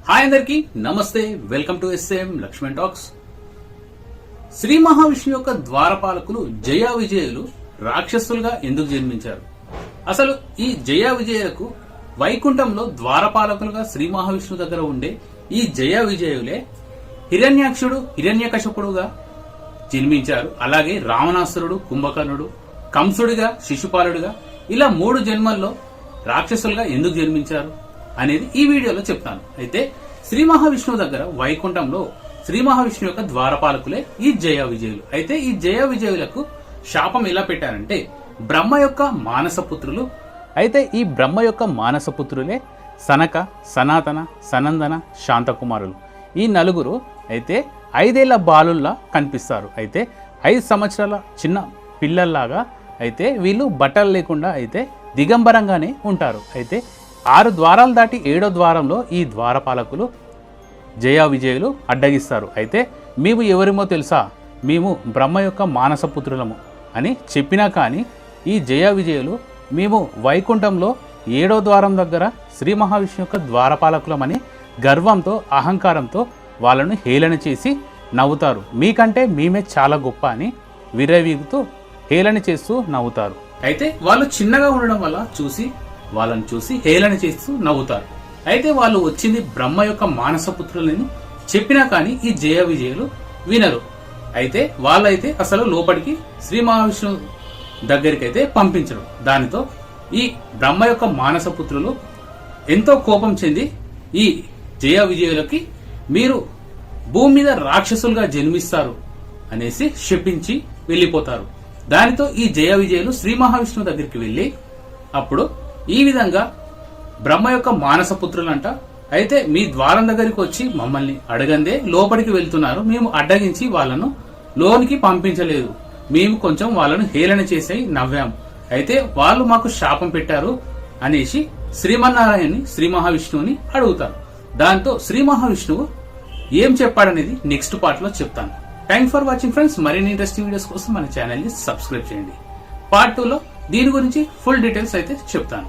Hi అందరికి నమస్తే, welcome to SM Lakshman talks. Shri మహావిష్ణువు యొక్క ద్వారపాలకులు జయ విజయులు రాక్షసులుగా ఎందుకు జన్మించారు? అసలు ఈ జయ విజయులకు వైకుంఠంలో ద్వారపాలకులుగా శ్రీ మహావిష్ణువు దగ్గర ఉండే ఈ జయ విజయులే హిరణ్యాక్షుడు, హిరణ్యకశపుడుగా జన్మించారు. అలాగే రావణాసురుడు, కుంభకర్ణుడు, కంసుడిగా, శిశుపాలుడిగా ఇలా 3 జన్మల్లో రాక్షసులుగా ఎందుకు జన్మించారు అనేది ఈ వీడియోలో చెప్తాను. అయితే శ్రీ మహావిష్ణువు దగ్గర వైకుంఠంలో శ్రీ మహావిష్ణువు యొక్క ద్వారపాలకులే ఈ జయ విజయులు. అయితే ఈ జయ విజయులకు శాపం ఎలా పెట్టారంటే బ్రహ్మ యొక్క మానసపుత్రులు. అయితే ఈ బ్రహ్మ యొక్క మానసపుత్రులే సనక, సనాతన, సనందన, శాంతకుమారులు. ఈ నలుగురు అయితే 5 ఏళ్ల బాలుల్లా కనిపిస్తారు. అయితే 5 సంవత్సరాల చిన్న పిల్లల్లాగా అయితే వీళ్ళు బట్టలు లేకుండా అయితే దిగంబరంగానే ఉంటారు. అయితే 6 ద్వారాలు దాటి 7వ ద్వారంలో ఈ ద్వారపాలకులు జయ విజయులు అడ్డగిస్తారు. అయితే మేము ఎవరేమో తెలుసా, మేము బ్రహ్మ యొక్క మానసపుత్రులము అని చెప్పినా కానీ ఈ జయ విజయులు మేము వైకుంఠంలో 7వ ద్వారం దగ్గర శ్రీ మహావిష్ణువు యొక్క ద్వారపాలకులమని గర్వంతో, అహంకారంతో వాళ్ళను హేళన చేసి నవ్వుతారు. మీకంటే మేమే చాలా గొప్ప అని విర్రవీగుతూ హేళన చేస్తూ నవ్వుతారు. అయితే వాళ్ళు చిన్నగా ఉండడం వల్ల వాళ్ళని చూసి హేళన చేస్తూ నవ్వుతారు. అయితే వాళ్ళు వచ్చింది బ్రహ్మ యొక్క మానసపుత్రులని చెప్పినా కానీ ఈ జయ విజయులు వినరు. అయితే వాళ్ళైతే అసలు లోపలికి శ్రీ మహావిష్ణువు దగ్గరికి అయితే పంపించరు. దానితో ఈ బ్రహ్మ యొక్క మానసపుత్రులు ఎంతో కోపం చెంది ఈ జయ విజయులకి మీరు భూమి మీద రాక్షసులుగా జన్మిస్తారు అనేసి శపించి వెళ్ళిపోతారు. దానితో ఈ జయ విజయులు శ్రీ మహావిష్ణువు దగ్గరికి వెళ్ళి అప్పుడు ఈ విధంగా బ్రహ్మ యొక్క మానసపుత్రులంట, అయితే మీ ద్వారం దగ్గరికి వచ్చి మమ్మల్ని అడగందే లోపలికి వెళ్తున్నారు, మేము అడ్డగించి వాళ్ళను లోనికి పంపించలేదు, మేము కొంచెం వాళ్ళను హేళన చేసి నవ్వాం, అయితే వాళ్ళు మాకు శాపం పెట్టారు అనేసి శ్రీమన్నారాయణని, శ్రీ మహావిష్ణువుని అడుగుతారు. దాంతో శ్రీ మహావిష్ణువు ఏం చెప్పాడనేది నెక్స్ట్ పార్ట్ లో చెప్తాను. Thanks for watching friends. మరిన్ని ఇంట్రెస్టింగ్ వీడియోస్ కోసం మన ఛానల్ ని సబ్స్క్రైబ్ చేయండి. పార్ట్ 2 లో దీని గురించి ఫుల్ డీటెయిల్స్ అయితే చెప్తాను.